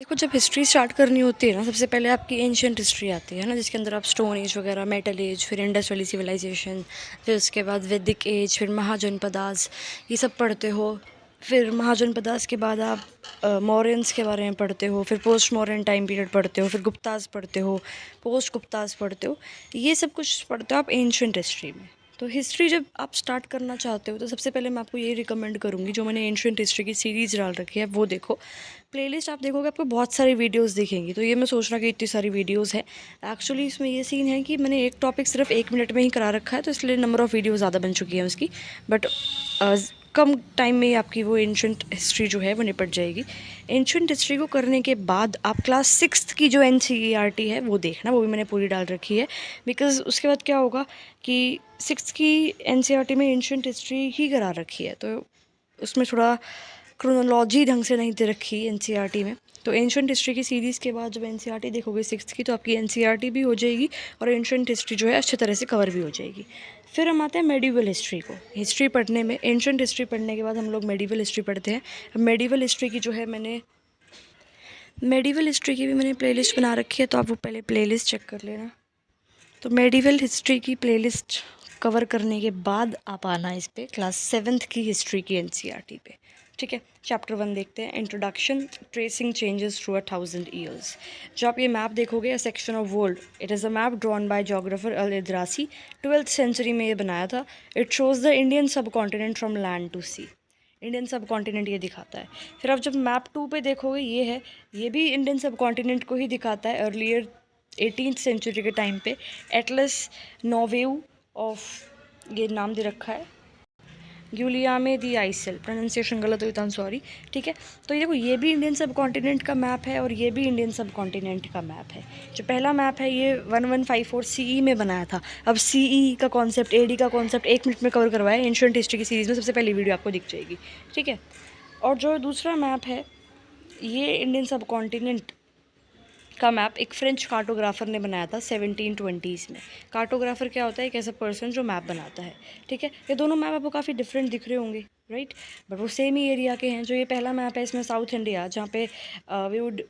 आपको जब history start करनी होती है ना, सबसे पहले आपकी एंशियंट हिस्ट्री आती है ना, जिसके अंदर आप स्टोन एज वगैरह, मेटल एज, फिर इंडस वैली सिविलाइजेशन, फिर उसके बाद वैदिक एज, फिर महाजनपदास, ये सब पढ़ते हो। फिर महाजनपदास के बाद आप मौर्यंस के बारे में पढ़ते हो, फिर पोस्ट मौर्यन टाइम पीरियड पढ़ते हो, फिर गुप्तास पढ़ते हो, पोस्ट गुप्तास पढ़ते हो। ये सब कुछ पढ़ते हो आप एंशियंट हिस्ट्री में। तो हिस्ट्री जब आप स्टार्ट करना चाहते हो तो सबसे पहले मैं आपको ये रिकमेंड करूँगी, जो मैंने एंशियंट हिस्ट्री की सीरीज़ डाल रखी है वो देखो। प्लेलिस्ट आप देखोगे आपको बहुत सारी वीडियोस दिखेंगी, तो ये मैं सोच रहा कि इतनी सारी वीडियोस है। एक्चुअली इसमें ये सीन है कि मैंने एक टॉपिक सिर्फ 1 मिनट में ही करा रखा है, तो इसलिए नंबर ऑफ़ वीडियो ज़्यादा बन चुकी है उसकी। बट कम टाइम में ही आपकी वो एंशियंट हिस्ट्री जो है वो निपट जाएगी। एंशियंट हिस्ट्री को करने के बाद आप क्लास 6th की जो NCERT है वो देखना, वो भी मैंने पूरी डाल रखी है। बिकॉज़ उसके बाद क्या होगा कि 6th की NCERT में एंशियंट हिस्ट्री ही करा रखी है, तो उसमें थोड़ा क्रोनोलॉजी ढंग से नहीं दे रखी NCERT में। तो एंशियंट हिस्ट्री की सीरीज़ के बाद जब NCERT देखोगे 6th की, तो आपकी NCERT भी हो जाएगी और एंशियंट हिस्ट्री जो है अच्छी तरह से कवर भी हो जाएगी। फिर हम आते हैं मेडिवल हिस्ट्री को। हिस्ट्री पढ़ने में एंशियंट हिस्ट्री पढ़ने के बाद हम लोग मेडिवल हिस्ट्री पढ़ते हैं। मेडिवल हिस्ट्री की जो है मेडिवल हिस्ट्री की भी मैंने प्लेलिस्ट बना रखी है, तो आप वो पहले प्लेलिस्ट चेक कर लेना। तो मेडिवल हिस्ट्री की प्लेलिस्ट कवर करने के बाद आप आना इस पे क्लास 7th की हिस्ट्री की NCERT पे। ठीक है, चैप्टर 1 देखते हैं, introduction, tracing changes through 1000 years. जो आप ये मैप देखोगे, a section of world, it is a map drawn by geographer al Idrisi, 12th century में ये बनाया था। It shows the Indian subcontinent from land to sea. Indian subcontinent ये दिखाता है। फिर आप जब मैप 2 पे देखोगे, ये है, ये भी इंडियन सब कॉन्टिनेंट को ही दिखाता है। अर्लियर 18th सेंचुरी के टाइम पे एटलस नोवेउ ऑफ, ये नाम दे रखा है, गिलियामे दी आइसल, प्रोनाउंसिएशन गलत हुई तो आई एम सॉरी। ठीक है, तो ये देखो, ये भी इंडियन सब कॉन्टिनेंट का मैप है और ये भी इंडियन सब कॉन्टिनेंट का मैप है। जो पहला मैप है ये 1154 CE में बनाया था। अब CE का कॉन्सेप्ट, AD का कॉन्सेप्ट 1 मिनट में कवर करवाया एंशियंट हिस्ट्री की सीरीज़ में, सबसे पहली वीडियो आपको दिख जाएगी। ठीक है, और जो दूसरा मैप है ये इंडियन सब कॉन्टिनेंट का मैप एक फ्रेंच कार्टोग्राफर ने बनाया था 1720s में। कार्टोग्राफर क्या होता है? एक ऐसा पर्सन जो मैप बनाता है। ठीक है, ये दोनों मैप आपको काफ़ी डिफरेंट दिख रहे होंगे, राइट, बट वो सेम ही एरिया के हैं। जो ये पहला मैप है इसमें साउथ इंडिया, जहाँ पे we would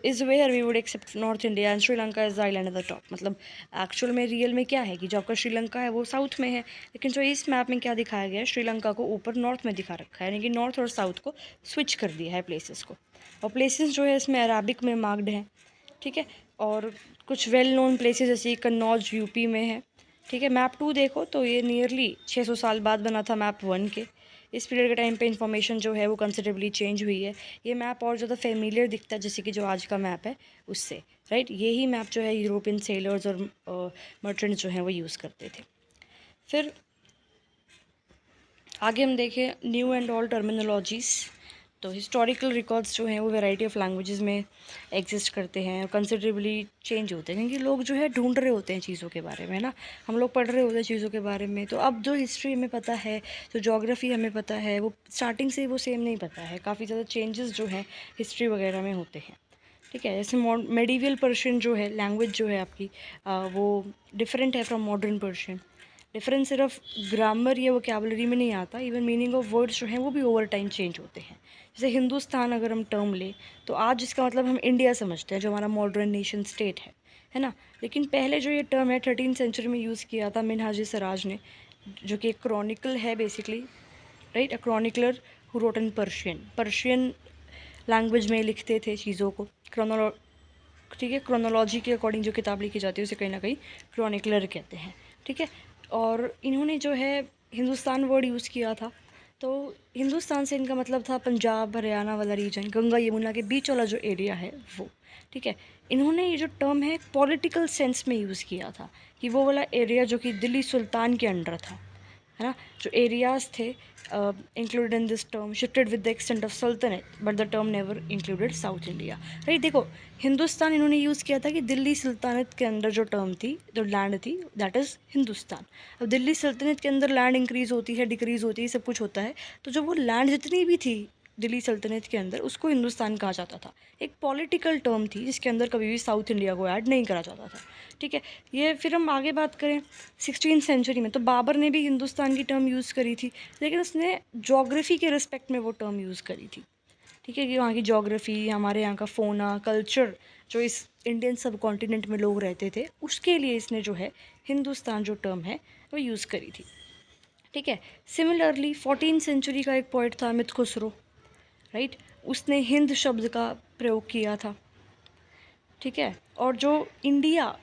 is where we would except north India and Sri Lanka is the island at the top. मतलब एक्चुअल में रियल में क्या है कि जो आपका श्रीलंका है वो साउथ में है, लेकिन जो इस मैप में क्या दिखाया गया है, श्रीलंका को ऊपर नॉर्थ में दिखा रखा है, यानी कि नॉर्थ और साउथ को स्विच कर दिया है प्लेसेस को। और प्लेसेस जो है इसमें अराबिक में मार्क्ड हैं। ठीक है, और कुछ वेल नोन प्लेसेस जैसे कन्नौज यूपी में है। ठीक है, मैप 2 देखो तो ये नियरली 600 साल बाद बना था मैप 1 के। इस पीरियड के टाइम पे इन्फॉर्मेशन जो है वो कंसिडरेबली चेंज हुई है। ये मैप और ज़्यादा फेमिलियर दिखता है जैसे कि जो आज का मैप है उससे, राइट। यही मैप जो है यूरोपियन सेलर्स और मर्चेंट जो हैं वो यूज़ करते थे। फिर आगे हम देखें न्यू एंड ऑल टर्मिनोलॉजीज़। तो हिस्टोरिकल रिकॉर्ड्स जो हैं वो वैरायटी ऑफ लैंग्वेजेस में एग्जिस्ट करते हैं और कंसिडरेबली चेंज होते हैं, क्योंकि लोग जो है ढूंढ रहे होते हैं चीज़ों के बारे में, है ना। हम लोग पढ़ रहे होते हैं चीज़ों के बारे में। तो अब जो हिस्ट्री हमें पता है, जो जोग्राफ़ी हमें पता है, वो स्टार्टिंग से वो सेम नहीं पता है। काफ़ी ज़्यादा चेंजेस जो हैं हिस्ट्री वगैरह में होते हैं। ठीक है, जैसे मेडिवल पर्शियन जो है लैंग्वेज जो है आपकी, वो डिफरेंट है फ्रॉम मॉडर्न पर्शियन। डिफरेंस सिर्फ ग्रामर या वोकैबुलरी में नहीं आता, इवन मीनिंग ऑफ वर्ड्स जो हैं वो भी ओवर टाइम चेंज होते हैं। जैसे हिंदुस्तान अगर हम टर्म लें तो आज इसका मतलब हम इंडिया समझते हैं, जो हमारा मॉडर्न नेशन स्टेट है ना। लेकिन पहले जो ये टर्म है 13th सेंचुरी में यूज़ किया था मिनहाज सराज ने, जो कि एक क्रॉनिकल है basically, right. A chronicler who wrote in Persian language में लिखते थे चीज़ों को, ठीक है, क्रोनोलॉजी के अकॉर्डिंग जो किताब लिखी जाती है उसे कहीं ना कहीं क्रॉनिकलर कहते हैं। ठीक है, और इन्होंने जो है हिंदुस्तान वर्ड यूज़ किया था। तो हिंदुस्तान से इनका मतलब था पंजाब हरियाणा वाला रीजन, गंगा यमुना के बीच वाला जो एरिया है वो। ठीक है, इन्होंने ये जो टर्म है पॉलिटिकल सेंस में यूज़ किया था, कि वो वाला एरिया जो कि दिल्ली सुल्तान के अंडर था, है ना। जो एरियाज थे included in this term shifted with the extent of सल्तनत, but the term never included south India. Right, देखो, हिंदुस्तान इन्होंने यूज़ किया था कि दिल्ली सल्तनत के अंदर जो टर्म थी, जो लैंड थी, दैट इज़ हिंदुस्तान। अब दिल्ली सल्तनत के अंदर लैंड इंक्रीज़ होती है, डिक्रीज़ होती है, सब कुछ होता है। तो जो वो लैंड जितनी भी थी दिल्ली सल्तनत के अंदर, उसको हिंदुस्तान कहा जाता था। एक पॉलिटिकल टर्म थी जिसके अंदर कभी भी साउथ इंडिया को ऐड नहीं करा जाता था। ठीक है, ये फिर हम आगे बात करें 16th सेंचुरी में, तो बाबर ने भी हिंदुस्तान की टर्म यूज़ करी थी, लेकिन उसने जोग्राफ़ी के रिस्पेक्ट में वो टर्म यूज़ करी थी। ठीक है, कि वहाँ की ज्योग्राफी, हमारे यहाँ का फोना कल्चर, जो इस इंडियन सब कॉन्टिनेंट में लोग रहते थे, उसके लिए इसने जो है हिंदुस्तान जो टर्म है वो यूज़ करी थी। ठीक है, सिमिलरली 14th सेंचुरी का एक पोइट था अमित खुसरो, राइट, उसने हिंद शब्द का प्रयोग किया था। ठीक है, और जो इंडिया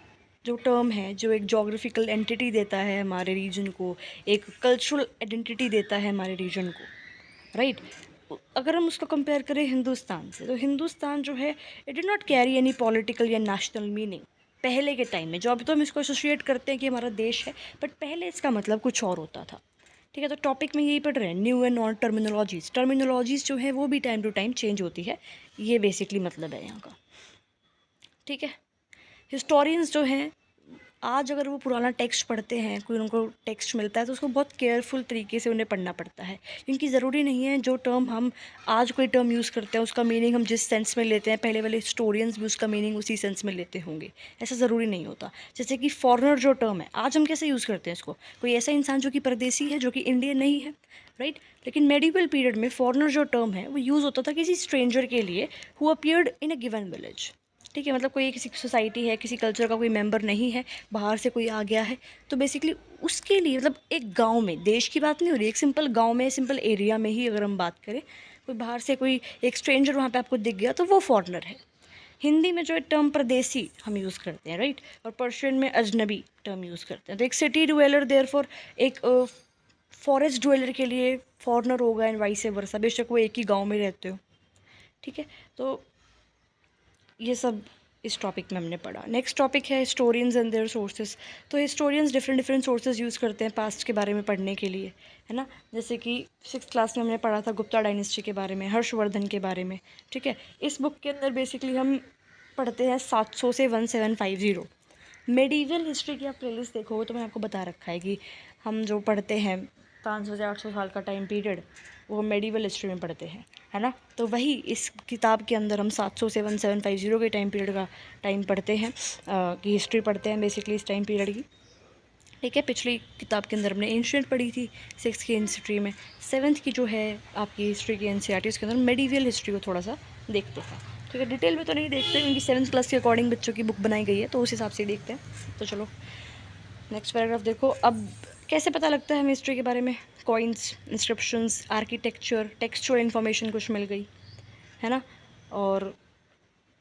जो टर्म है, जो एक जोग्राफिकल एंटिटी देता है हमारे रीजन को, एक कल्चरल आइडेंटिटी देता है हमारे रीजन को, राइट, अगर हम उसको कंपेयर करें हिंदुस्तान से, तो हिंदुस्तान जो है it did not carry any political या नेशनल मीनिंग पहले के टाइम में। जो अभी तो हम इसको एसोसिएट करते हैं कि हमारा देश है, बट पहले इसका मतलब कुछ और होता था। ठीक है, तो टॉपिक में यही पढ़ रहे हैं, न्यू एंड नॉन टर्मिनोलॉजीज जो है वो भी टाइम टू टाइम चेंज होती है, ये बेसिकली मतलब है यहाँ का। ठीक है, हिस्टोरियंस जो हैं, आज अगर वो पुराना टेक्स्ट पढ़ते हैं, कोई उनको टेक्स्ट मिलता है, तो उसको बहुत केयरफुल तरीके से उन्हें पढ़ना पड़ता है, क्योंकि ज़रूरी नहीं है जो टर्म हम आज कोई टर्म यूज़ करते हैं उसका मीनिंग हम जिस सेंस में लेते हैं, पहले वाले हिस्टोरियंस भी उसका मीनिंग उसी सेंस में लेते होंगे, ऐसा ज़रूरी नहीं होता। जैसे कि फॉरेनर जो टर्म है, आज हम कैसे यूज़ करते हैं इसको, कोई ऐसा इंसान जो कि परदेसी है, जो कि इंडियन नहीं है, राइट, लेकिन मेडिवल पीरियड में फॉरेनर जो टर्म है वो यूज़ होता था किसी स्ट्रेंजर के लिए who appeared in a given village. ठीक है, मतलब कोई किसी सोसाइटी है, किसी कल्चर का कोई मेंबर नहीं है, बाहर से कोई आ गया है, तो बेसिकली उसके लिए, मतलब एक गांव में, देश की बात नहीं हो रही, एक सिंपल गांव में, सिंपल एरिया में ही अगर हम बात करें, कोई बाहर से कोई एक स्ट्रेंजर वहाँ पे आपको दिख गया तो वो फॉरनर है। हिंदी में जो टर्म परदेसी हम यूज़ करते हैं, राइट, और पर्शियन में अजनबी टर्म यूज़ करते हैं। तो एक सिटी ड्वेलर देयर फॉर एक फॉरेस्ट ड्वेलर के लिए फॉरनर होगा, एंड वाइस वर्सा, बेशक वो एक ही गाँव में रहते हो। ठीक है, तो ये सब इस टॉपिक में हमने पढ़ा। नेक्स्ट टॉपिक है हिस्टोरियंस एंड देयर सोर्सेज। तो historians different different sources use करते हैं पास्ट के बारे में पढ़ने के लिए, है ना। जैसे कि 6th क्लास में हमने पढ़ा था गुप्ता डायनेस्टी के बारे में, हर्षवर्धन के बारे में। ठीक है, इस बुक के अंदर बेसिकली हम पढ़ते हैं 700 से 1750। मेडिवल हिस्ट्री की आप प्लेलिस्ट देखोगे तो मैंने आपको बता रखा है कि हम जो पढ़ते हैं 500 से 800 साल का टाइम पीरियड, वो मेडिवल हिस्ट्री में पढ़ते हैं, है ना। तो वही इस किताब के अंदर हम 700 से 1750 के टाइम पीरियड का टाइम पढ़ते हैं, की हिस्ट्री पढ़ते हैं बेसिकली इस टाइम पीरियड की। ठीक है, पिछली किताब के अंदर हमने एंशिएंट पढ़ी थी 6th की हिस्ट्री में। 7th की जो है आपकी हिस्ट्री की एनसीईआरटी, उसके अंदर मेडिवल हिस्ट्री को थोड़ा सा देखते हैं। ठीक है, डिटेल में तो नहीं देखते क्योंकि 7th क्लास के अकॉर्डिंग बच्चों की बुक बनाई गई है, तो उस हिसाब से देखते हैं। तो चलो नेक्स्ट पैराग्राफ देखो। अब कैसे पता लगता है हमें हिस्ट्री के बारे में, coins, inscriptions, architecture, textual information कुछ मिल गई, है ना। और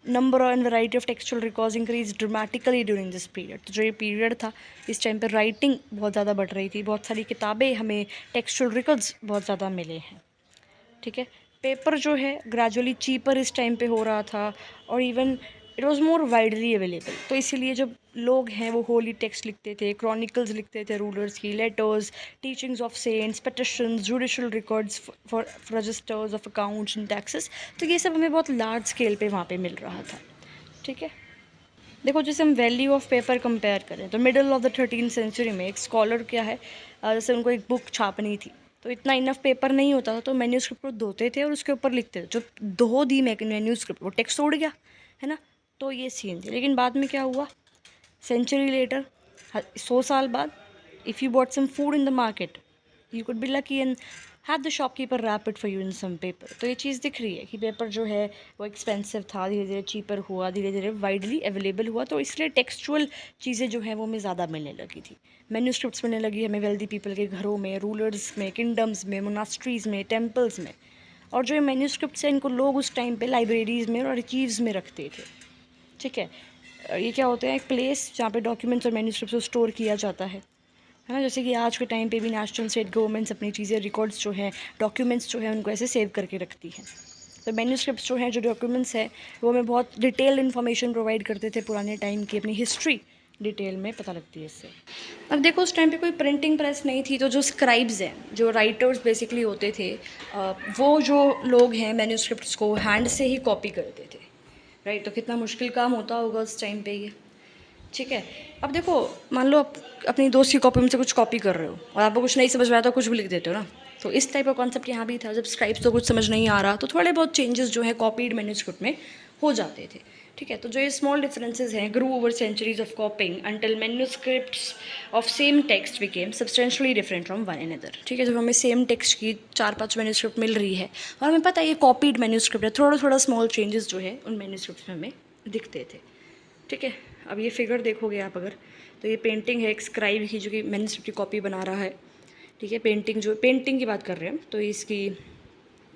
number and variety of textual records increase dramatically during this period. तो जो ये पीरियड था, इस टाइम पर राइटिंग बहुत ज़्यादा बढ़ रही थी, बहुत सारी किताबें, हमें टेक्सचुअल रिकॉर्ड्स बहुत ज़्यादा मिले हैं। ठीक है, पेपर जो है ग्रेजुअली चीपर इस टाइम पे हो रहा था, और even it was more widely available. तो इसीलिए जब लोग हैं वो होली टेक्स्ट लिखते थे, क्रॉनिकल्स लिखते थे रूलर्स की, letters, teachings of saints, petitions, judicial records for registers of accounts and taxes. तो ये सब हमें बहुत लार्ज स्केल पे वहाँ पे मिल रहा था। ठीक है, देखो जैसे हम वैल्यू ऑफ पेपर कंपेयर करें, तो middle of the 13th century में एक स्कॉलर क्या है, जैसे उनको एक बुक छापनी थी, तो इतना इनफ पेपर नहीं होता था, तो मैन्यूस्क्रिप्ट को धोते थे और उसके ऊपर लिखते थे। जो धो दी मैन्यूस्क्रिप्ट, वो टेक्स्ट उड़ गया, है ना। तो ये सीन थी, लेकिन बाद में क्या हुआ, सेंचुरी लेटर, 100 साल बाद, if you bought some food in the market, you could be lucky and have the shopkeeper wrap it for you in some paper. तो ये चीज़ दिख रही है कि पेपर जो है वो एक्सपेंसिव था, धीरे धीरे चीपर हुआ, धीरे धीरे वाइडली अवेलेबल हुआ, तो इसलिए टेक्सचुअल चीज़ें जो हैं वो हमें ज़्यादा मिलने लगी थी। मैन्यूस्क्रिप्ट्स मिलने लगी हमें वेल्दी पीपल के घरों में, रूलर्स में, किंगडम्स में, मोनास्ट्रीज़ में, टेम्पल्स में। और जो ये मैन्यूस्क्रिप्ट्स हैं इनको लोग उस टाइम पे लाइब्रेरीज़ में और आर्चीव्स में रखते थे। ठीक है, ये क्या होते हैं, एक प्लेस जहाँ पे डॉक्यूमेंट्स और मैन्यूस्क्रिप्ट्स को स्टोर किया जाता है ना। जैसे कि आज के टाइम पे भी नेशनल स्टेट गवर्नमेंट्स अपनी चीज़ें, रिकॉर्ड्स जो हैं, डॉक्यूमेंट्स जो हैं, उनको ऐसे सेव करके रखती हैं। तो मैन्यूस्क्रिप्ट्स जो हैं, जो डॉक्यूमेंट्स हैं, वो हमें बहुत डिटेल्ड इन्फॉर्मेशन प्रोवाइड करते थे पुराने टाइम की, अपनी हिस्ट्री डिटेल में पता लगती है इससे। अब देखो उस टाइम पे कोई प्रिंटिंग प्रेस नहीं थी, तो जो स्क्राइब्स हैं, जो राइटर्स बेसिकली होते थे, वो जो लोग हैं मैन्यूस्क्रिप्ट्स को हैंड से ही कॉपी करते थे, राइट। तो कितना मुश्किल काम होता होगा उस टाइम पे ये। ठीक है, अब देखो मान लो आप अपनी दोस्त की कॉपी में से कुछ कॉपी कर रहे हो और आपको कुछ नहीं समझ में आया तो कुछ भी लिख देते हो ना। तो इस टाइप का कॉन्सेप्ट यहाँ भी था, जब स्क्राइब्स तो कुछ समझ नहीं आ रहा, तो थोड़े बहुत चेंजेस जो है कॉपीड मैन्यूस्क्रिप्ट में हो जाते थे। ठीक है, तो जो ये स्मॉल डिफरेंसेस हैं grew over centuries of copying until manuscripts of same text became substantially different from one another. ठीक है, जब हमें सेम टेक्स्ट की 4-5 मैन्यूस्क्रिप्ट मिल रही है और हमें पता है ये कॉपीड मैन्यूस्क्रिप्ट है, थोड़ा थोड़ा स्मॉल चेंजेस जो है उन मैन्यूस्क्रिप्ट में हमें दिखते थे। ठीक है, अब ये फिगर देखोगे आप अगर, तो ये पेंटिंग है एक स्क्राइब की जो कि मैन्यूस्क्रिप्ट की कॉपी बना रहा है। ठीक है, पेंटिंग की बात कर रहे हैं, तो इसकी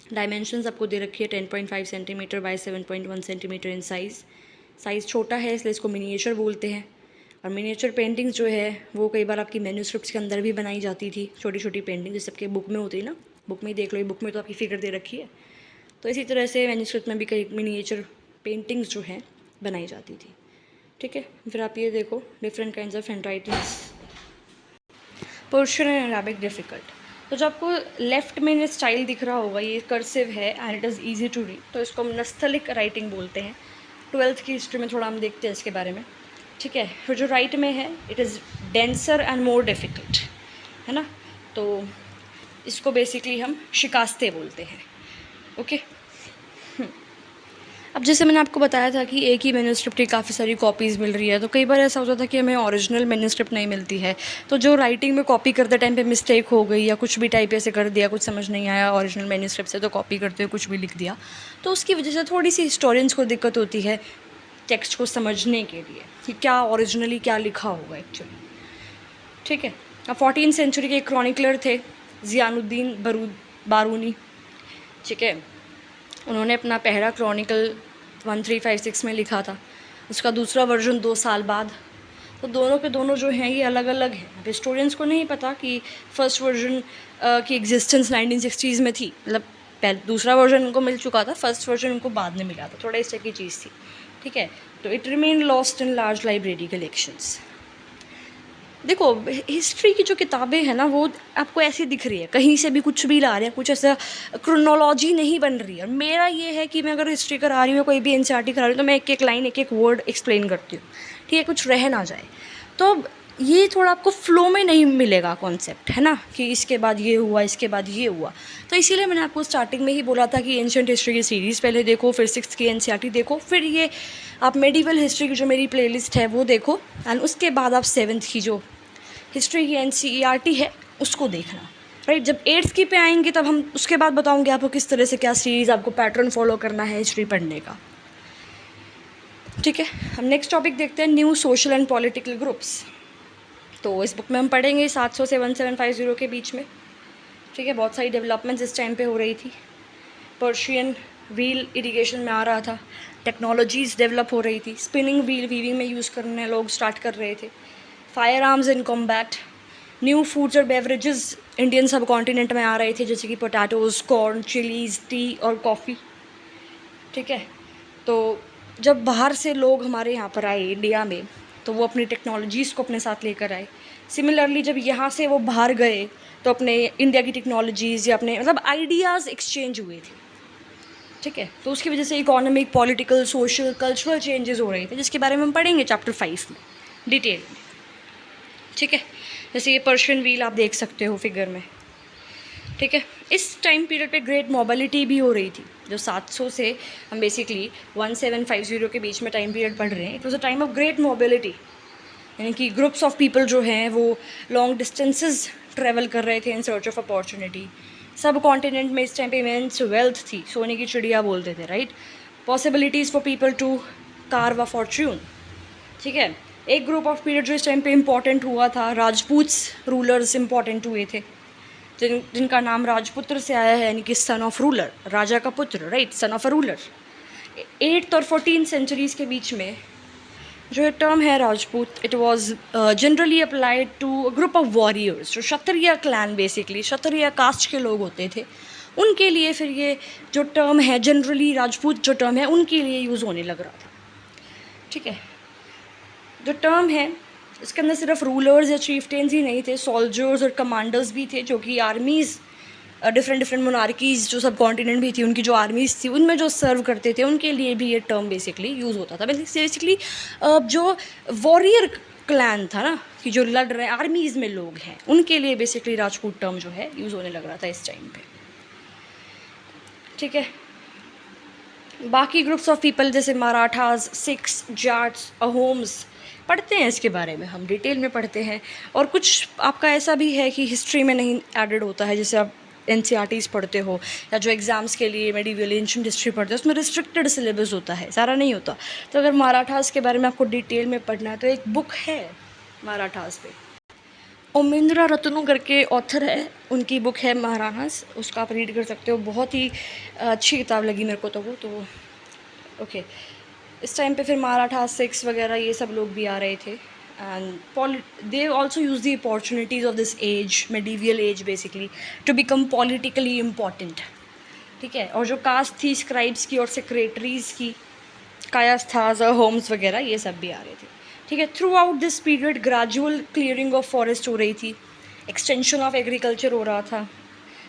डायमेंशंस आपको दे रखी है 10.5 centimetre bye 7.1 centimetre in size छोटा है इसलिए इसको मिनिएचर बोलते हैं। और मिनिएचर पेंटिंग्स जो है वो कई बार आपकी मैन्यूस्क्रिप्ट्स के अंदर भी बनाई जाती थी, छोटी छोटी पेंटिंग जैसे आपके बुक में होती है ना, बुक में ही देख लो, ये बुक में तो आपकी फिगर दे रखी है। तो इसी तरह से मैन्यूस्क्रिप्ट में भी कई मिनिएचर पेंटिंग्स जो हैं बनाई जाती थी। ठीक है, फिर आप ये देखो different kinds of handwritings, Persian and Arabic difficult. तो जो आपको लेफ्ट में ये स्टाइल दिख रहा होगा ये कर्सिव है and it is easy to read, तो इसको हम नस्तलिक राइटिंग बोलते हैं। 12th की हिस्ट्री में थोड़ा हम देखते हैं इसके बारे में। ठीक है, फिर जो राइट में है it is denser and more difficult, है ना, तो इसको बेसिकली हम शिकास्ते बोलते हैं। ओके, अब जैसे मैंने आपको बताया था कि एक ही मैन्यूस्क्रिप्ट की काफ़ी सारी कॉपीज़ मिल रही है, तो कई बार ऐसा होता था कि हमें ओरिजिनल मैन्यूस्क्रिप्ट नहीं मिलती है, तो जो राइटिंग में कॉपी करते टाइम पे मिस्टेक हो गई या कुछ भी टाइप ऐसे कर दिया, कुछ समझ नहीं आया ओरिजिनल मैन्यूस्क्रिप्ट से, तो कॉपी करते हुए कुछ भी लिख दिया, तो उसकी वजह से थोड़ी सी हिस्टोरियंस को दिक्कत होती है टेक्स्ट को समझने के लिए कि क्या ओरिजिनली क्या लिखा होगा एक्चुअली। ठीक है, अब 14th सेंचुरी के एक क्रॉनिकलर थे ज़ियानुद्दीन बारूनी। ठीक है, उन्होंने अपना पहला क्रॉनिकल 1356 में लिखा था, उसका दूसरा वर्जन 2 साल बाद। तो दोनों के दोनों जो हैं ये अलग अलग हैं। अब हिस्टोरियंस को नहीं पता कि फर्स्ट वर्जन की एग्जिस्टेंस 1960s में थी, मतलब पहले दूसरा वर्जन उनको मिल चुका था, फर्स्ट वर्जन उनको बाद में मिला था, थोड़ा इस तरह की चीज़ थी। ठीक है, तो it remain lost in large library collections. देखो हिस्ट्री की जो किताबें हैं ना वो आपको ऐसी दिख रही है, कहीं से भी कुछ भी ला रहे हैं, कुछ ऐसा क्रोनोलॉजी नहीं बन रही है। और मेरा ये है कि मैं अगर हिस्ट्री करा रही हूँ, कोई भी एनसीईआरटी करा रही हूँ, तो मैं एक एक लाइन एक एक वर्ड एक्सप्लेन करती हूँ। ठीक है, कुछ रह ना जाए। तो ये थोड़ा आपको फ्लो में नहीं मिलेगा कॉन्सेप्ट, है ना, कि इसके बाद ये हुआ, इसके बाद ये हुआ। तो इसीलिए मैंने आपको स्टार्टिंग में ही बोला था कि एंशिएंट हिस्ट्री की सीरीज़ पहले देखो, फिर 6th की एनसीईआरटी देखो, फिर ये आप मेडिवल हिस्ट्री की जो मेरी प्लेलिस्ट है वो देखो, एंड उसके बाद आप 7th की जो हिस्ट्री की एनसीईआरटी है उसको देखना। राइट, जब 8th की पे आएंगे तब हम उसके बाद बताऊंगे आपको किस तरह से क्या सीरीज़ आपको पैटर्न फॉलो करना है हिस्ट्री पढ़ने का। ठीक है, हम नेक्स्ट टॉपिक देखते हैं, new social and political groups. तो इस बुक में हम पढ़ेंगे 700 से 1750 के बीच में। ठीक है, बहुत सारी डेवलपमेंट्स इस टाइम पे हो रही थी। पर्शियन व्हील इरिगेशन में आ रहा था, टेक्नोलॉजीज़ डेवलप हो रही थी, स्पिनिंग व्हील वीविंग में यूज़ करने लोग स्टार्ट कर रहे थे, fire arms in combat, new foods और बेवरेजेस इंडियन सब कॉन्टिनेंट में आ रहे थे, जैसे कि पोटैटोज़, कॉर्न, चिलीज़, टी और कॉफ़ी। ठीक है, तो जब बाहर से लोग हमारे यहाँ पर आए इंडिया में, तो वो अपनी टेक्नोलॉजीज़ को अपने साथ लेकर आए। सिमिलरली जब यहाँ से वो बाहर गए तो अपने इंडिया की टेक्नोलॉजीज़ या अपने मतलब आइडियाज़ एक्सचेंज हुए थे। ठीक है, तो उसकी वजह से economic, political, social, cultural changes हो रहे थे, जिसके बारे में हम पढ़ेंगे चैप्टर 5 में डिटेल में। ठीक है, जैसे ये पर्शियन व्हील आप देख सकते हो फिगर में। ठीक है, इस टाइम पीरियड पे ग्रेट मोबिलिटी भी हो रही थी। जो 700 से हम बेसिकली 1750 के बीच में टाइम पीरियड पढ़ रहे हैं, it was a time of great mobility, यानी कि ग्रुप्स ऑफ पीपल जो हैं वो लॉन्ग डिस्टेंसेस ट्रैवल कर रहे थे इन सर्च ऑफ अपॉर्चुनिटी। सब कॉन्टिनेंट में इस टाइम पे इमेंस वेल्थ थी, सोने की चिड़िया बोलते थे, right, possibilities for people to carve a fortune. ठीक है, एक ग्रुप ऑफ पीरियड जो इस टाइम पे इम्पॉर्टेंट हुआ था, राजपूत्स रूलर्स इम्पॉर्टेंट हुए थे, जिनका नाम राजपुत्र से आया है, यानी कि सन ऑफ रूलर, राजा का पुत्र, right, son of a ruler. 8th और 14th सेंचुरीज़ के बीच में जो ये टर्म है Rajput, it was generally applied to a group of warriors, जो Kshatriya clan basically Kshatriya caste के लोग होते थे, उनके लिए फिर ये जो टर्म है जनरली राजपूत जो टर्म है उनके लिए यूज़ होने लग रहा था। ठीक है, जो टर्म है इसके अंदर सिर्फ रूलर्स या चीफ्टेन्स ही नहीं थे, सोल्जर्स और कमांडर्स भी थे, जो कि आर्मीज़ डिफरेंट मोनार्कीज़ जो सब कॉन्टिनेंट भी थी उनकी जो आर्मीज़ थी उनमें जो सर्व करते थे उनके लिए भी ये टर्म बेसिकली यूज़ होता था। बेसिकली जो वॉरियर क्लैन था ना, कि जो लड़ रहे आर्मीज़ में लोग हैं, उनके लिए बेसिकली राजपूत टर्म जो है यूज़ होने लग रहा था इस टाइम पे। ठीक है, बाकी ग्रुप्स ऑफ पीपल जैसे मराठास, सिख्स, जाट्स, अहोम्स पढ़ते हैं, इसके बारे में हम डिटेल में पढ़ते हैं। और कुछ आपका ऐसा भी है कि हिस्ट्री में नहीं एडेड होता है, जैसे आप एनसीईआरटीज़ पढ़ते हो या जो एग्ज़ाम्स के लिए मेडिवल एंशिएंट हिस्ट्री पढ़ते हो, उसमें रिस्ट्रिक्टेड सिलेबस होता है, सारा नहीं होता। तो अगर मराठास के बारे में आपको डिटेल में पढ़ना है तो एक बुक है मराठास पे, ओमेंद्रा रत्नू करके ऑथर है, उनकी बुक है महाराणास, उसका आप रीड कर सकते हो। बहुत ही अच्छी किताब लगी मेरे को तो वो, तो ओके। इस टाइम पे फिर मराठा, सिख्स वगैरह ये सब लोग भी आ रहे थे, and they also use the opportunities of this age, medieval age basically, to become politically important. ठीक है, और जो कास्ट थी स्क्राइब्स की और सेक्रेटरीज़ की, कायास्थाज, होम्स वगैरह, ये सब भी आ रहे थे। ठीक है, through out this period gradual clearing of forest हो रही थी, एक्सटेंशन ऑफ एग्रीकल्चर हो रहा था।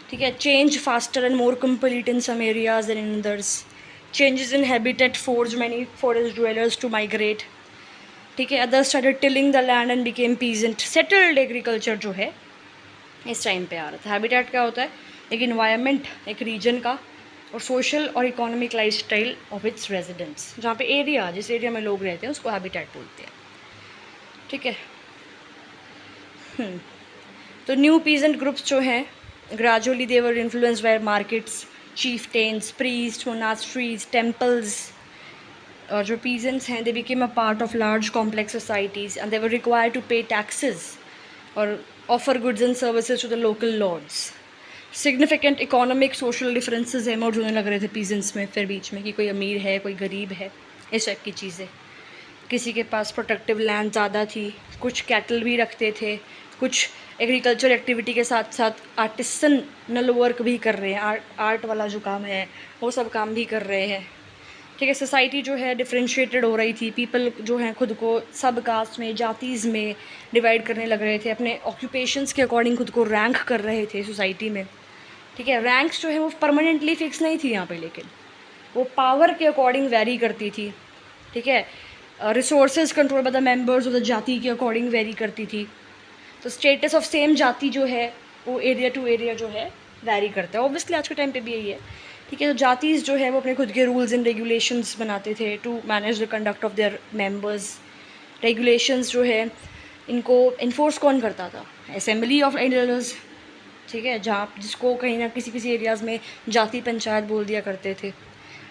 ठीक है, change faster and more complete in some areas and in others, changes in habitat force many forest dwellers to migrate. ठीक है, others started tilling the land and became peasant. Settled agriculture जो है इस टाइम पे आ रहा था। Habitat क्या होता है? एक इन्वायरमेंट, एक रीजन का, और सोशल और economic lifestyle of its residents, जहाँ पे एरिया, जिस एरिया में लोग रहते हैं उसको हैबिटेट बोलते हैं। ठीक है, तो न्यू पीजेंट ग्रुप्स जो हैं, gradually they were influenced by markets, chieftains, priests, monasteries, temples, और जो peasants हैं they became a part of large complex societies and they were required to pay taxes और offer goods and services to the local lords. Significant economic social differences emerge होने लग रहे थे peasants में फिर बीच में, कि कोई अमीर है कोई गरीब है, इस टाइप की चीज़ें। किसी के पास प्रोडक्टिव लैंड ज़्यादा थी, कुछ कैटल भी रखते थे, कुछ एग्रीकल्चर एक्टिविटी के साथ साथ आर्टिसनल वर्क भी कर रहे हैं, आर्ट वाला जो काम है वो सब काम भी कर रहे हैं। ठीक है, सोसाइटी जो है डिफ्रेंशिएटेड हो रही थी, पीपल जो हैं खुद को सब कास्ट में, जातीज़ में डिवाइड करने लग रहे थे, अपने ऑक्यूपेशंस के अकॉर्डिंग खुद को रैंक कर रहे थे सोसाइटी में। ठीक है, रैंक्स जो है वो परमानेंटली फिक्स नहीं थी यहाँ पे, लेकिन वो पावर के अकॉर्डिंग वेरी करती थी। ठीक है, resources control by the members of the जाति के अकॉर्डिंग वेरी करती थी। तो स्टेटस ऑफ सेम जाति जो है वो एरिया टू एरिया जो है वेरी करता है। ऑब्वियसली आज के टाइम पे भी यही है। ठीक है, तो जातीज़ जो है वो अपने खुद के रूल्स एंड रेगुलेशंस बनाते थे to manage the conduct of their members. Regulations जो है इनको इन्फोर्स कौन करता था? Assembly of elders. ठीक है, जहाँ जिसको कहीं ना किसी एरियाज़ में जाति पंचायत बोल दिया करते थे।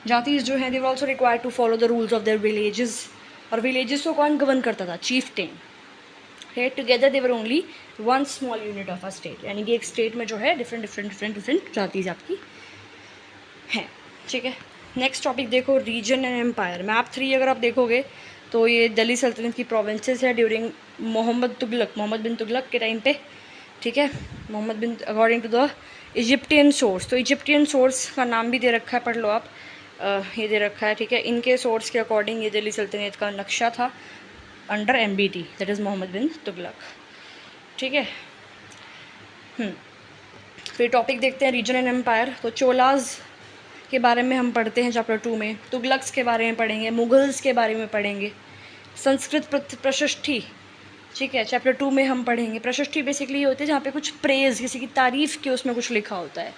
जातीज़ जो हैं they were also required to follow the rules of their villages, और विलेजेस को कौन गवर्न करता था? चीफटेन। है together they were only one small unit of a state, यानी कि एक स्टेट में जो है डिफरेंट जातीज आपकी हैं। ठीक है, नेक्स्ट टॉपिक देखो, रीजन एंड एम्पायर। मैप 3 अगर आप देखोगे तो ये दिल्ली सल्तनत की प्रोविंसेस है ड्यूरिंग मोहम्मद बिन तुगलक के टाइम पे। ठीक है, Mohammad bin, according to the Egyptian source, तो इजिप्टियन सोर्स का नाम भी दे रखा है, पढ़ लो आप, ये दे रखा है। ठीक है, इनके सोर्स के अकॉर्डिंग ये दिल्ली सल्तनत का नक्शा था under MBT, that is Mohammad bin Tughlaq. ठीक है, फिर टॉपिक देखते हैं रीजन एंड एम्पायर। तो चोलाज के बारे में हम पढ़ते हैं चैप्टर 2 में, तुगलक्स के बारे में पढ़ेंगे, मुगल्स के बारे में पढ़ेंगे, संस्कृत प्रशस्ति। ठीक है, चैप्टर 2 में हम पढ़ेंगे। प्रशस्ति बेसिकली होते हैं जहाँ पे कुछ प्रेज़, किसी की तारीफ़ के उसमें कुछ लिखा होता है।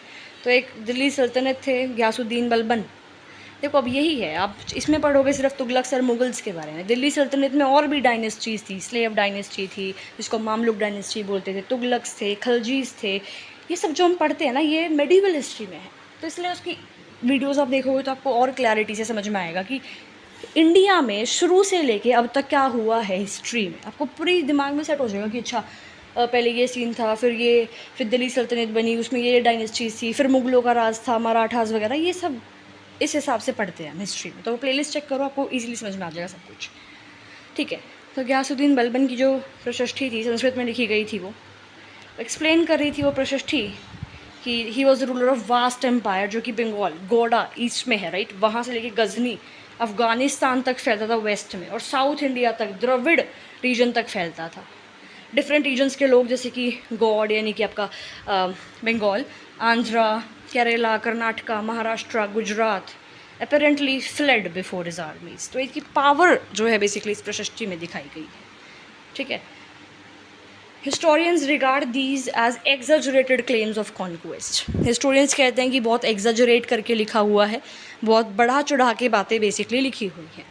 तो एक दिल्ली सल्तनत थे गयासुद्दीन बलबन। देखो अब यही है, आप इसमें पढ़ोगे सिर्फ तुगलक्स और मुगल्स के बारे में। दिल्ली सल्तनत में और भी डायनेस्टीज़ थी, स्लेव डायनेस्टी थी जिसको मामलुक डायनेस्टी बोलते थे, तुगलक्स थे, खलजीज़ थे। ये सब जो हम पढ़ते हैं ना, ये मेडिवल हिस्ट्री में है, तो इसलिए उसकी वीडियोज़ आप देखोगे तो आपको और क्लैरिटी से समझ में आएगा कि इंडिया में शुरू से लेके अब तक क्या हुआ है हिस्ट्री में। आपको पूरी दिमाग में सेट हो जाएगा कि अच्छा पहले ये सीन था, फिर दिल्ली सल्तनत बनी, उसमें ये डायनेस्टीज़ थी, फिर मुगलों का राज था, मराठास वगैरह, ये सब इस हिसाब से पढ़ते हैं हम हिस्ट्री में। तो प्लेलिस्ट चेक करो, आपको इजीली समझ में आ जाएगा सब कुछ। ठीक है, तो गयासुद्दीन बलबन की जो प्रशस्ति थी, संस्कृत में लिखी गई थी, वो एक्सप्लेन कर रही थी वो प्रशस्ति कि he was the ruler of vast empire, जो कि बंगाल, गोडा ईस्ट में है, राइट, वहाँ से लेके गजनी अफ़गानिस्तान तक फैलता था वेस्ट में, और साउथ इंडिया तक, द्रविड़ रीजन तक फैलता था। डिफरेंट रीजन्स के लोग, जैसे कि गौड़ यानी कि आपका Bengal, Andhra, Kerala, Karnataka, Maharashtra, Gujarat, apparently fled before his armies. तो इसकी पावर जो है बेसिकली इस प्रशस्ति में दिखाई गई है। ठीक है, historians regard these as exaggerated claims of conquest. Historians कहते हैं कि बहुत एग्जैजरेट करके लिखा हुआ है, बहुत बढ़ा चढ़ा के बातें बेसिकली लिखी हुई हैं।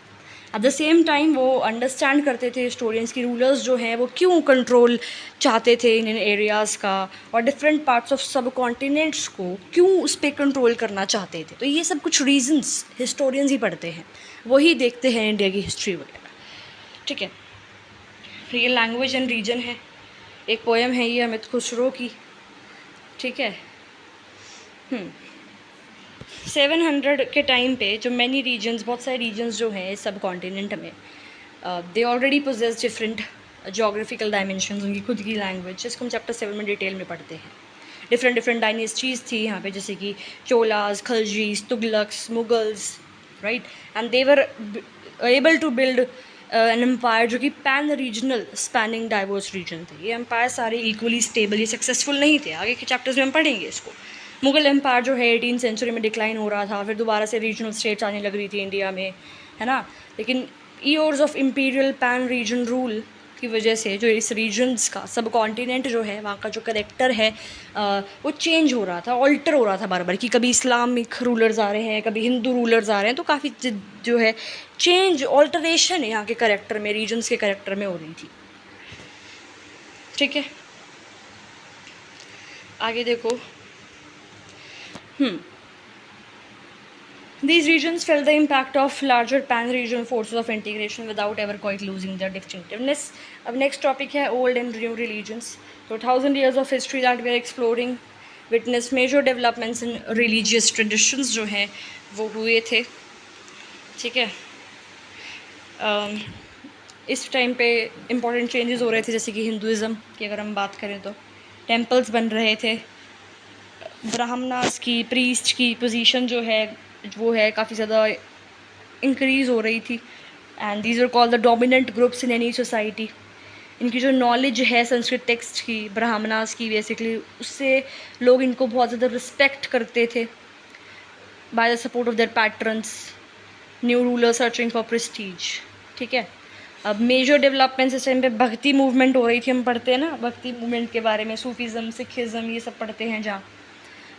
एट द सेम टाइम वो अंडरस्टैंड करते थे हिस्टोरियंस की रूलर्स जो हैं वो क्यों कंट्रोल चाहते थे इन एरियाज़ का, और डिफरेंट पार्ट्स ऑफ सब कॉन्टिनेंट्स को क्यों उस पर कंट्रोल करना चाहते थे। तो ये सब कुछ रीजंस हिस्टोरियंस ही पढ़ते हैं, वही देखते हैं इंडिया की हिस्ट्री वगैरह। ठीक है, फिर ये लैंग्वेज एंड रीजन है, एक पोएम है ये अमित खुसरो की। ठीक है, 700 के टाइम पे जो मैनी रीजन्स, बहुत सारे रीजन्स जो हैं इस सब कॉन्टिनेंट में, they already possess different geographical dimensions, उनकी खुद की लैंग्वेज, जिसको हम चैप्टर 7 में डिटेल में पढ़ते हैं। डिफरेंट डिफरेंट डायनेस्टीज़ थी यहाँ पे, जैसे कि Cholas, Khaljis, Tughlaqs, Mughals, right, and they were able to build an empire जो कि pan regional spanning diverse region थे। ये एम्पायर सारे इक्वली स्टेबल, ये सक्सेसफुल नहीं थे। आगे के चैप्टर्स में हम पढ़ेंगे इसको। मुगल एम्पायर जो है 18th सेंचुरी में डिक्लाइन हो रहा था, फिर दोबारा से रीजनल स्टेट्स आने लग रही थी इंडिया में, है ना। लेकिन years of imperial pan region rule की वजह से जो इस रीजन्स का सब कॉन्टिनेंट जो है वहाँ का जो करेक्टर है वो चेंज हो रहा था, ऑल्टर हो रहा था बार बार, कि कभी इस्लामिक रूलर्स आ रहे हैं, कभी हिंदू रूलर्स आ रहे हैं। तो काफ़ी जो है चेंज, ऑल्टरेशन यहाँ के करेक्टर में, रीजन्स के करेक्टर में हो रही थी। ठीक है, आगे देखो। These regions felt the impact of larger pan-regional forces of integration without ever quite losing their distinctiveness. अब next topic है old and new religions. So 1000 years of history that we are exploring witnessed major developments in religious traditions जो हैं वो हुए थे। ठीक है, इस टाइम पे इम्पॉर्टेंट चेंजेस हो रहे थे, जैसे कि हिंदुज़म की अगर हम बात करें तो टेम्पल्स बन रहे थे, ब्राह्मणास की, प्रीस्ट की पोजीशन जो है वो है काफ़ी ज़्यादा इंक्रीज़ हो रही थी, and these are called the dominant groups in any society. इनकी जो नॉलेज है संस्कृत टेक्स्ट की, ब्राह्मणास की बेसिकली, उससे लोग इनको बहुत ज़्यादा रिस्पेक्ट करते थे। By the support of their patrons, new ruler searching for prestige. ठीक है, अब मेजर डेवलपमेंट्स इस टाइम पे भक्ति मूवमेंट हो रही थी, हम पढ़ते हैं ना भक्ति मूवमेंट के बारे में, सूफीज़म, सिखिज़म, ये सब पढ़ते हैं जहाँ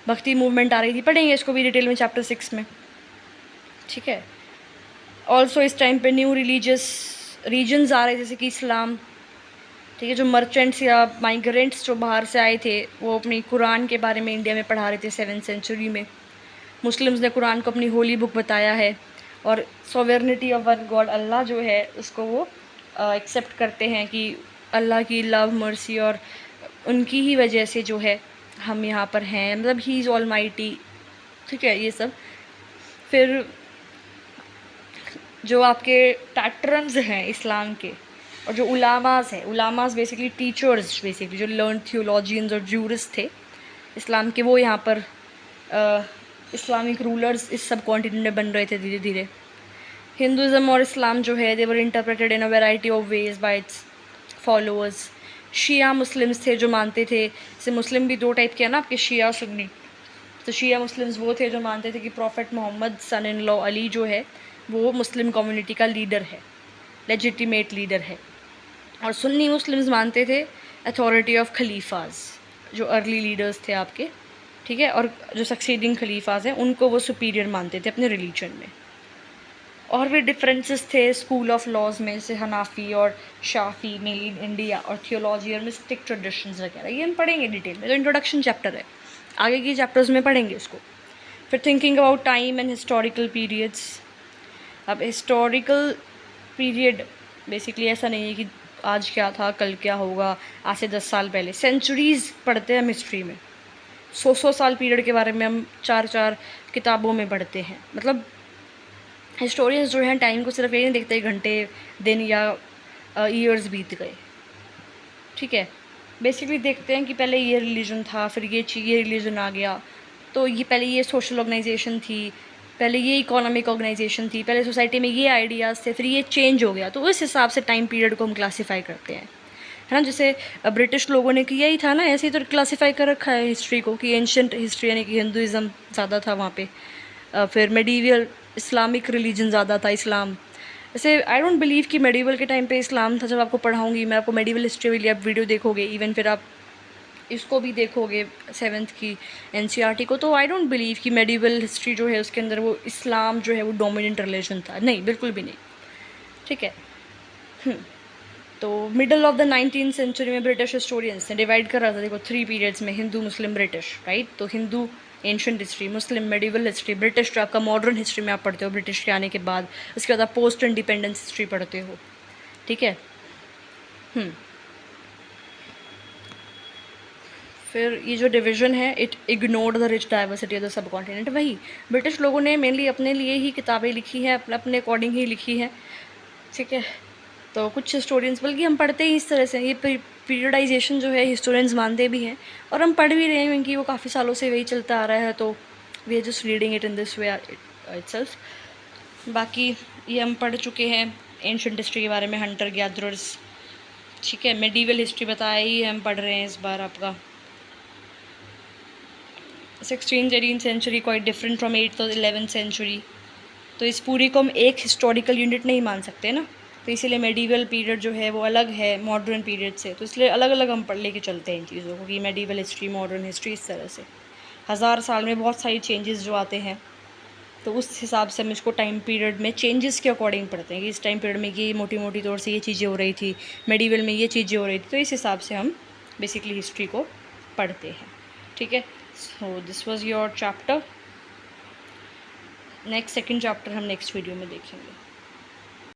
भक्ति मूवमेंट आ रही थी, पढ़ेंगे इसको भी डिटेल में चैप्टर 6 में। ठीक है, ऑल्सो इस टाइम पे न्यू रिलीजियस रीजन्स आ रहे थे, जैसे कि इस्लाम। ठीक है, जो मर्चेंट्स या माइग्रेंट्स जो बाहर से आए थे वो अपनी कुरान के बारे में इंडिया में पढ़ा रहे थे 7th सेंचुरी में। मुस्लिम्स ने कुरान को अपनी होली बुक बताया है, और सॉवरेनिटी ऑफ वन गॉड अल्लाह जो है उसको वो एक्सेप्ट करते हैं कि अल्लाह की लव, मर्सी और उनकी ही वजह से जो है हम यहाँ पर हैं, मतलब ही इज़ ऑल माइटी। ठीक है, ये सब। फिर जो आपके पैट्रन्स हैं इस्लाम के, और जो उलामास हैं, उलामास बेसिकली टीचर्स, बेसिकली जो लर्न थियोलॉजियंस और ज्यूरिस्ट थे इस्लाम के, वो यहाँ पर इस्लामिक रूलर्स इस सब कॉन्टिनेंट में बन रहे थे धीरे धीरे। हिंदुज़म और इस्लाम जो है they were interpreted in a variety of ways by its followers. शिया मुस्लिम्स थे जो मानते थे, जैसे मुस्लिम भी दो टाइप के हैं ना आपके, शिया सुन्नी। तो शिया मुस्लिम्स वो थे जो मानते थे कि prophet Muhammad son in law Ali जो है वो मुस्लिम कम्युनिटी का लीडर है, लेजिटिमेट लीडर है। और सुन्नी मुस्लिम्स मानते थे अथॉरिटी ऑफ खलीफाज, जो अर्ली लीडर्स थे आपके। ठीक है, और जो सक्सीडिंग खलीफाज हैं उनको वो सुपीरियर मानते थे अपने रिलीजन में। और भी डिफरेंसेस थे स्कूल ऑफ लॉज में, जैसे हनाफी और शाफी मेनली इन इंडिया, और थियोलॉजी और मिस्टिक ट्रेडिशंस वगैरह, ये हम पढ़ेंगे डिटेल में। तो इंट्रोडक्शन चैप्टर है, आगे की चैप्टर्स में पढ़ेंगे इसको। फिर thinking about time and historical periods. अब हिस्टोरिकल पीरियड बेसिकली ऐसा नहीं है कि आज क्या था कल क्या होगा, आज से 10 साल पहले। सेंचुरीज़ पढ़ते हैं हम हिस्ट्री में, 100 साल पीरियड के बारे में हम 4 किताबों में पढ़ते हैं। मतलब हिस्टोरियंस जो हैं टाइम को सिर्फ ये नहीं देखते घंटे, दिन या ईयर्स बीत गए। ठीक है, बेसिकली देखते हैं कि पहले ये रिलीजन था, फिर ये रिलीजन आ गया, तो ये पहले ये सोशल ऑर्गेनाइजेशन थी, पहले ये इकोनॉमिक ऑर्गेनाइजेशन थी, पहले सोसाइटी में ये आइडियाज़ थे, फिर ये चेंज हो गया। तो उस हिसाब से टाइम पीरियड को हम क्लासीफाई करते हैं, है ना। जैसे ब्रिटिश लोगों ने किया ही था ना, ऐसे ही तो क्लासीफाई कर रखा है हिस्ट्री को कि एंशंट हिस्ट्री यानी कि हिंदुज़म ज़्यादा था वहाँ पे, फिर मेडिवल इस्लामिक रिलीजन ज़्यादा था, इस्लाम, वैसे आई डोंट बिलीव कि मेडिवल के टाइम पे इस्लाम था। जब आपको पढ़ाऊँगी मैं, आपको मेडिवल हिस्ट्री के लिए आप वीडियो देखोगे, इवन फिर आप इसको भी देखोगे 7th की एनसीईआरटी को, तो आई डोंट बिलीव कि मेडिवल हिस्ट्री जो है उसके अंदर वो इस्लाम जो है वो डोमिनेंट रिलीजन था। नहीं, बिल्कुल भी नहीं। ठीक है। तो middle of the 19th century में ब्रिटिश हिस्टोरियंस ने डिवाइड कर रहा था, देखो 3 पीरियड्स में, हिंदू, मुस्लिम, ब्रिटिश, राइट। तो हिंदू एंशंट हिस्ट्री, मुस्लिम मेडिवल हिस्ट्री, ब्रिटिश जो आपका मॉडर्न हिस्ट्री में आप पढ़ते हो ब्रिटिश के आने के बाद, उसके बाद आप पोस्ट इंडिपेंडेंस हिस्ट्री पढ़ते हो। ठीक है। फिर ये जो डिवीज़न है, it ignored the rich diversity of the sub continent. वही ब्रिटिश लोगों ने मेनली अपने लिए ही किताबें लिखी हैं, अपने अपने अकॉर्डिंग ही लिखी है। ठीक है। तो कुछ हिस्टोरियंस, बल्कि हम पढ़ते ही इस तरह से, ये पीरियडाइजेशन जो है हिस्टोरियंस मानते भी हैं और हम पढ़ भी रहे हैं, क्योंकि वो काफ़ी सालों से वही चलता आ रहा है। तो we are just reading it in this way itself. बाकी ये हम पढ़ चुके हैं एंशिएंट हिस्ट्री के बारे में, हंटर गैदरर्स। ठीक है। मेडिवल हिस्ट्री बताया ही हम पढ़ रहे हैं इस बार आपका 16th 18th century quite different from 8th और 11th सेंचुरी। तो इस पूरी को हम एक हिस्टोरिकल यूनिट नहीं मान सकते ना, तो इसीलिए मेडिवल पीरियड जो है वो अलग है मॉडर्न पीरियड से। तो इसलिए अलग अलग हम पढ़ लेके चलते हैं इन चीज़ों को, कि मेडिवल हिस्ट्री, मॉडर्न हिस्ट्री, इस तरह से 1000 साल में बहुत सारी चेंजेस जो आते हैं, तो उस हिसाब से हम इसको टाइम पीरियड में चेंजेस के अकॉर्डिंग पढ़ते हैं कि इस टाइम पीरियड में ये मोटी मोटी तौर से ये चीज़ें हो रही थी, मेडिवल में ये चीज़ें हो रही थी। तो इस हिसाब से हम बेसिकली हिस्ट्री को पढ़ते हैं। ठीक है। So this was your chapter. Next second chapter हम नेक्स्ट वीडियो में देखेंगे।